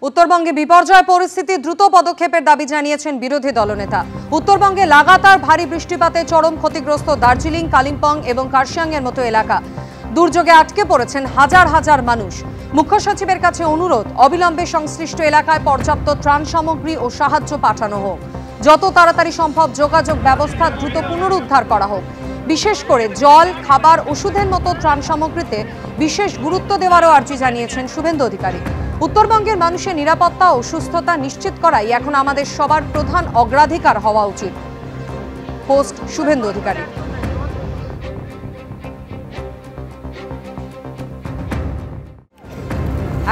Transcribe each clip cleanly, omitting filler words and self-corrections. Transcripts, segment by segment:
উত্তরবঙ্গে বিপর্যয় পরিস্থিতি দ্রুত পদক্ষেপের দাবি জানিয়েছেন বিরোধী দলনেতা। উত্তরবঙ্গে লাগাতার ভারী বৃষ্টিপাতে চরম ক্ষতিগ্রস্ত দার্জিলিং, কালিম্পং এবং কার্শিয়াং এর মতো এলাকা। দুর্যোগে আটকে পড়েছেন হাজার হাজার মানুষ। মুখ্য সচিবের কাছে অনুরোধ, অবিলম্বে সংশ্লিষ্ট এলাকায় পর্যাপ্ত ত্রাণ সামগ্রী ও সাহায্য পাঠানো হোক। যত তাড়াতাড়ি সম্ভব যোগাযোগ ব্যবস্থা দ্রুত পুনরুদ্ধার করা হোক। বিশেষ করে জল, খাবার, ওষুধের মতো ত্রাণ সামগ্রীতে বিশেষ গুরুত্ব দেওয়ারও আর্জি জানিয়েছেন শুভেন্দু অধিকারী। উত্তরবঙ্গের মানুষের নিরাপত্তা ও সুস্থতা নিশ্চিত করাই এখন আমাদের সবার প্রধান অগ্রাধিকার হওয়া উচিত। পোস্ট শুভেন্দু অধিকারী।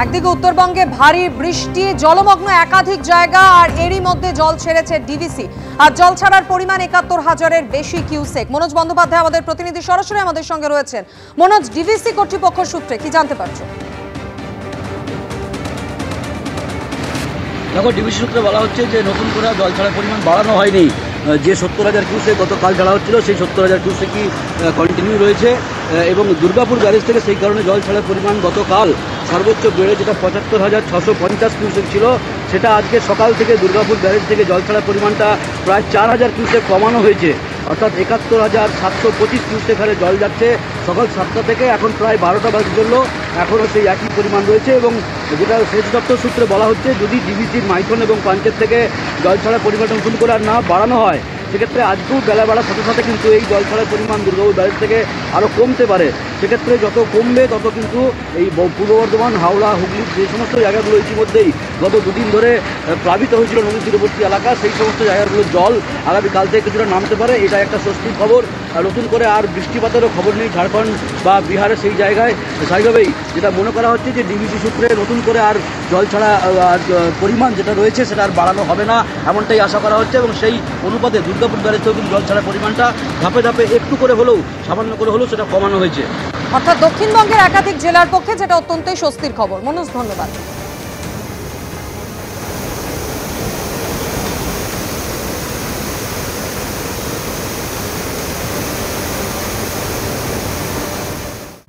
একদিকে উত্তরবঙ্গে ভারী বৃষ্টি, জলমগ্ন একাধিক জায়গা, আর এরই মধ্যে জল ছেড়েছে ডিভিসি। আর জল ছাড়ার পরিমাণ ৭১,০০০-এর বেশি কিউসেক। মনোজ বন্দ্যোপাধ্যায় আমাদের প্রতিনিধি সরাসরি আমাদের সঙ্গে রয়েছেন। মনোজ, ডিভিসি কর্তৃপক্ষ সূত্রে কি জানতে পারছো? দেখো, ডিভিসি সূত্রে বলা হচ্ছে যে নতুন করে জল ছাড়ার পরিমাণ বাড়ানো হয়নি। যে ৭০,০০০ কিউসেক গতকাল ছাড়া হচ্ছিল, সেই ৭০,০০০ কিউসেকই কন্টিনিউ রয়েছে। এবং দুর্গাপুর ব্যারেজ থেকে সেই কারণে জল ছাড়ার পরিমাণ গতকাল সর্বোচ্চ বেড়ে যেটা ৭৫,৬৫০ কিউসেক ছিল, সেটা আজকে সকাল থেকে দুর্গাপুর ব্যারেজ থেকে জল ছাড়ার পরিমাণটা প্রায় ৪,০০০ কিউসেক কমানো হয়েছে। অর্থাৎ ৭১,৭২৫ কিউসেক হারে জল যাচ্ছে সকাল ৭টা থেকে। এখন প্রায় ১২টা বাজে চললো, এখনও সেই একই পরিমাণ রয়েছে। এবং যেটা সেচ দপ্তর সূত্রে বলা হচ্ছে, যদি ডিভিসির মাইথন এবং পাঞ্চেত থেকে জল ছাড়ার পরিমাণটা নতুন করে আর না বাড়ানো হয়, সেক্ষেত্রে আজকেও বেলা বাড়ার সাথে সাথে কিন্তু এই জল ছাড়ার পরিমাণ দুর্গাপুর ব্যারেজ থেকে আরও কমতে পারে। সেক্ষেত্রে যত কমবে তত কিন্তু এই পূর্ব বর্ধমান, হাওড়া, হুগলি যে সমস্ত জায়গাগুলো ইতিমধ্যেই গত দুদিন ধরে প্লাবিত হয়েছিল নদী তীরবর্তী এলাকা, সেই সমস্ত জায়গাগুলোর জল আগামীকাল থেকে কিছুটা নামতে পারে। এটা একটা স্বস্তির খবর। নতুন করে আর বৃষ্টিপাতেরও খবর নেই ঝাড়খণ্ড বা বিহারে সেই জায়গায়। স্বাভাবিকভাবেই যেটা মনে করা হচ্ছে যে ডিভিসি সূত্রে নতুন করে আর জল ছাড়া পরিমাণ যেটা রয়েছে সেটা আর বাড়ানো হবে না, এমনটাই আশা করা হচ্ছে। এবং সেই অনুপাতে দুর্গাপুর ব্যারেজ থেকেও কিন্তু জল ছাড়ার পরিমাণটা ধাপে ধাপে একটু করে হলেও, সামান্য করে হলেও সেটা কমানো হয়েছে। অর্থাৎ দক্ষিণবঙ্গের একাধিক জেলার পক্ষে যেটা অত্যন্তই স্বস্তির খবর। মনোজ, ধন্যবাদ।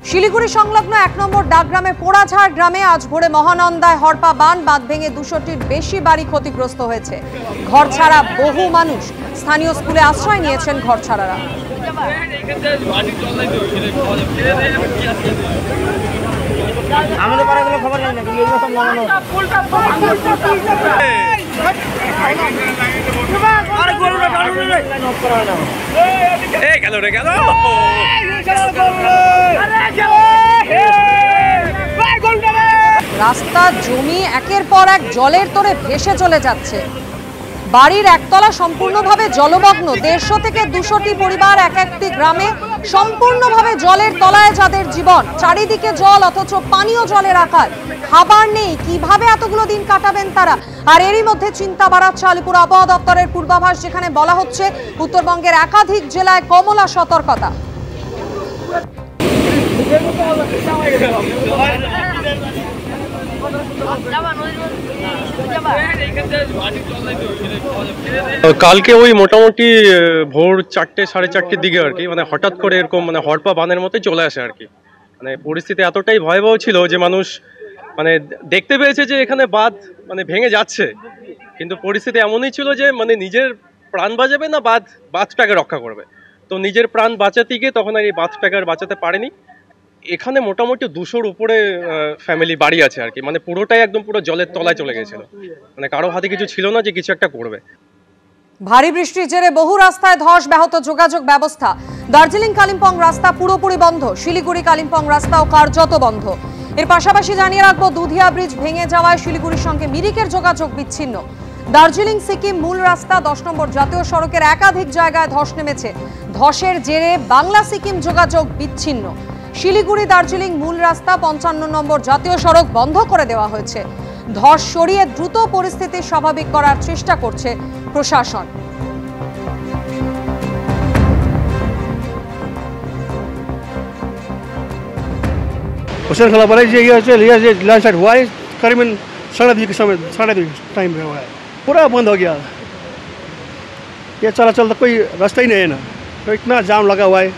শিলিগুড়ি সংলগ্ন ১ নম্বর ডাকগ্রামে পোড়াঝাড় গ্রামে আজ ভোরে মহানন্দায় হরপা বাঁধ ভেঙে ২০০টির বেশি বাড়ি ক্ষতিগ্রস্ত হয়েছে। ঘর ছাড়া বহু মানুষ। স্থানীয় স্কুলে আশ্রয় নিয়েছেন ঘর ছাড়ারা। আমাদের পাড়াগুলো খবর নেই নাকি? এগুলো সব লাগানো রাস্তা, জমি একের পর এক জলের তোড়ে ভেসে চলে যাচ্ছে। বাড়ির একতলা সম্পূর্ণভাবে জলমগ্ন। ১৫০ থেকে ২০০টি পরিবার এক একটি গ্রামে সম্পূর্ণভাবে জলের তলায় যাদের জীবন। চারিদিকে জল, অথচ পানীয় জলের আকার। খাবার নেই, কিভাবে এতগুলো দিন কাটাবেন তারা? আর এরই মধ্যে চিন্তা বাড়াচ্ছে আলিপুর আবহাওয়া দপ্তরের পূর্বাভাস, যেখানে বলা হচ্ছে উত্তরবঙ্গের একাধিক জেলায় কমলা সতর্কতা। কালকে ওই মোটামুটি ভোর ৪টে সাড়ে ৪টের দিকে আর কি, মানে হঠাৎ করে এরকম মানে হরপা বাঁধের মতোই চলে আসে আর কি। মানে পরিস্থিতি এতটাই ভয়াবহ ছিল যে মানুষ মানে দেখতে পেয়েছে যে এখানে বাঁধ মানে ভেঙে যাচ্ছে, কিন্তু পরিস্থিতি এমনই ছিল যে মানে নিজের প্রাণ বাঁচাবে না বাঁধটাকে রক্ষা করবে। তো নিজের প্রাণ বাঁচাতে গিয়ে তখন আর এই বাঁধটাকে আর বাঁচাতে পারেনি। এখানে মোটামুটি ২০০-র উপরে ফ্যামিলি বাড়ি আছে আর কি। মানে পুরোটাই একদম পুরো জলের তলায় চলে গেছিল। মানে কারো হাতে কিছু ছিল না যে কিছু একটা করবে। ভারী বৃষ্টির জেরে বহু রাস্তায় ধস, ব্যাহত যোগাযোগ ব্যবস্থা। দার্জিলিং কালিম্পং রাস্তা পুরোপুরি বন্ধ। শিলিগুড়ি কালিম্পং রাস্তাও কার্যত বন্ধ। এর পাশাপাশি জানিয়ে রাখবো, দুধিয়া ব্রিজ ভেঙে যাওয়ায় শিলিগুড়ির সঙ্গে মিরিকের যোগাযোগ বিচ্ছিন্ন। দার্জিলিং সিকিম মূল রাস্তা ১০ নম্বর জাতীয় সড়কের একাধিক জায়গায় ধস নেমেছে। ধসের জেরে বাংলা সিকিম যোগাযোগ বিচ্ছিন্ন। শিলিগুড়ি দার্জিলিং মূল রাস্তা ৫৫ নম্বর জাতীয় সড়ক বন্ধ করে দেওয়া হয়েছে। ধস সরিয়ে দ্রুত পরিস্থিতি স্বাভাবিক করার চেষ্টা করছে প্রশাসন। क्वेश्चन खड़ा पड़ा ये लैंडस्लाइड हुआ है करीबन 2:30 के समय 2:30 टाइम में हुआ है। पूरा बंद हो गया, ये चलाचल तो कोई रास्ता ही नहीं है ना। तो इतना जाम लगा हुआ है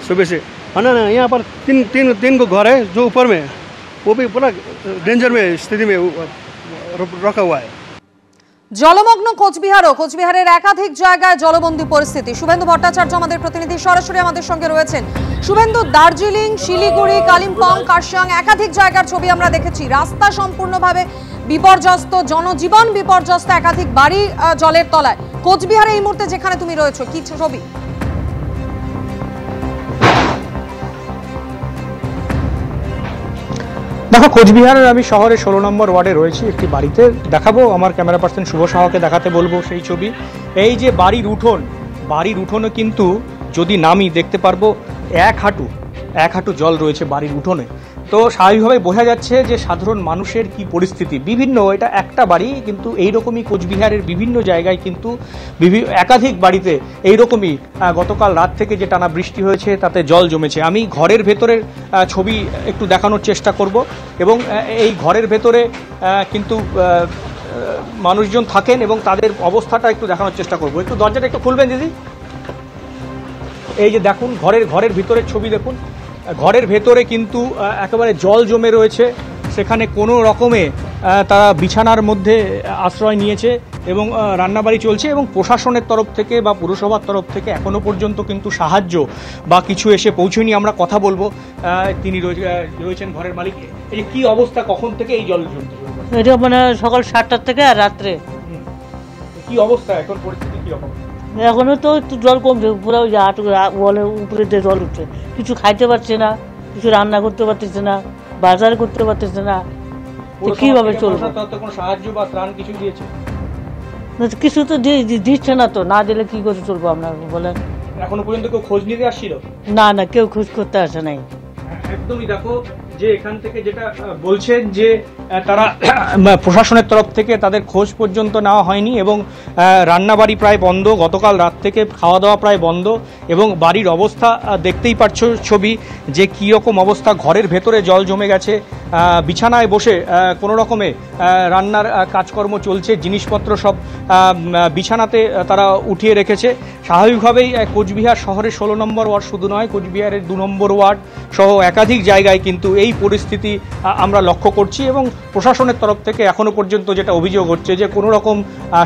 सुबह से, है ना। यहाँ पर तीन को घर है जो ऊपर में, वो भी पूरा डेंजर में स्थिति में रखा हुआ है। জলমগ্ন কোচবিহারের একাধিক জায়গায় জলবন্দী পরিস্থিতি। শুভেন্দু ভট্টাচার্য আমাদের প্রতিনিধি সরাসরি আমাদের সঙ্গে রয়েছেন। শুভেন্দু, দার্জিলিং, শিলিগুড়ি, কালিম্পং, কার্শিয়াং একাধিক জায়গার ছবি আমরা দেখেছি। রাস্তা সম্পূর্ণভাবে বিপর্যস্ত, জনজীবন বিপর্যস্ত, একাধিক বাড়ি জলের তলায়। কোচবিহারে এই মুহূর্তে যেখানে তুমি রয়েছো, কি ছবি? দেখো, কোচবিহারের আমি শহরে 16 নম্বর ওয়ার্ডে রয়েছি একটি বাড়িতে। দেখাবো, আমার ক্যামেরা পার্সন শুভ সাহাকে দেখাতে বলবো সেই ছবি। এই যে বাড়ির উঠোনে কিন্তু যদি নামি দেখতে পারবো এক হাঁটু জল রয়েছে বাড়ির উঠোনে। তো স্বাভাবিকভাবে বোঝা যাচ্ছে যে সাধারণ মানুষের কি পরিস্থিতি। এটা একটা বাড়ি, কিন্তু এইরকমই কোচবিহারের বিভিন্ন জায়গায় কিন্তু একাধিক বাড়িতে এইরকমই গতকাল রাত থেকে যে টানা বৃষ্টি হয়েছে তাতে জল জমেছে। আমি ঘরের ভেতরের ছবি একটু দেখানোর চেষ্টা করব, এবং এই ঘরের ভেতরে কিন্তু মানুষজন থাকেন এবং তাদের অবস্থাটা একটু দেখানোর চেষ্টা করব। একটু দরজাটা একটু খুলবেন দিদি। এই যে দেখুন, ঘরের ভিতরের ছবি দেখুন। ঘরের ভেতরে কিন্তু একেবারে জল জমে রয়েছে। সেখানে কোনো রকমে তারা বিছানার মধ্যে আশ্রয় নিয়েছে এবং রান্নাবাড়ি চলছে, এবং প্রশাসনের তরফ থেকে বা পুরসভার তরফ থেকে এখনো পর্যন্ত কিন্তু সাহায্য বা কিছু এসে পৌঁছয়নি। আমরা কথা বলবো, তিনি রয়েছেন ঘরের মালিক। এই কি অবস্থা, কখন থেকে এই জল জমছে? এটা মানে সকাল 7টার থেকে আর রাত্রে। কি অবস্থা এখন, পরিস্থিতি কি রকম? এখনো তো একটু জল কমছে, পুরো হাঁটু বলে উপরে দিয়ে জল উঠছে। কিছু খাইতে পারছে না, কিছু রান্না করতে পারতেছে না, বাজার করতে পারতেছে না। কিভাবে চলবে? কোনো সাহায্য বা ত্রাণ কিছু দিয়েছে? কিছু তো দিচ্ছে না, তো না দিলে কি করে চলবো আমরা বলেন? এখনো পর্যন্ত কেউ খোঁজ নিতে আসছিল? না, কেউ খোঁজ করতে আসে নাই। একদমই। দেখো, যে এখান থেকে যেটা বলছেন যে তারা প্রশাসনের তরফ থেকে তাদের খোঁজ পর্যন্ত নেওয়া হয়নি, এবং রান্নাবাড়ি প্রায় বন্ধ, গতকাল রাত থেকে খাওয়া দাওয়া প্রায় বন্ধ, এবং বাড়ির অবস্থা দেখতেই পাচ্ছ ছবি যে কী রকম অবস্থা। ঘরের ভেতরে জল জমে গেছে, বিছানায় বসে কোনো রকমে রান্নার কাজকর্ম চলছে, জিনিসপত্র সব বিছানাতে তারা উঠিয়ে রেখেছে। স্বাভাবিকভাবেই কোচবিহার শহরের 16 নম্বর ওয়ার্ড শুধু নয়, কোচবিহারের 2 নম্বর ওয়ার্ড সহ একাধিক জায়গায় কিন্তু এই পরিস্থিতি আমরা লক্ষ্য করছি, এবং প্রশাসনের তরফ থেকে এখনো পর্যন্ত যেটা অভিযোগ হচ্ছে যে কোনো রকম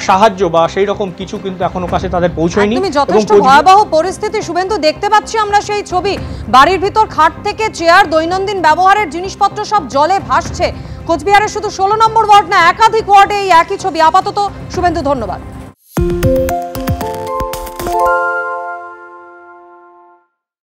সাহায্য বা সেই রকম কিছু কিন্তু এখনো কাছে তাদের পৌঁছয়নি। যথেষ্ট ভয়াবহ পরিস্থিতি শুভেন্দু, দেখতে পাচ্ছি আমরা সেই ছবি। বাড়ির ভিতর খাট থেকে চেয়ার, দৈনন্দিন ব্যবহারের জিনিসপত্র সব জলে ভাসছে। কোচবিহারের শুধু 16 নম্বর ওয়ার্ড না, একাধিক ওয়ার্ডে এই একই ছবি। আপাতত শুভেন্দু, ধন্যবাদ।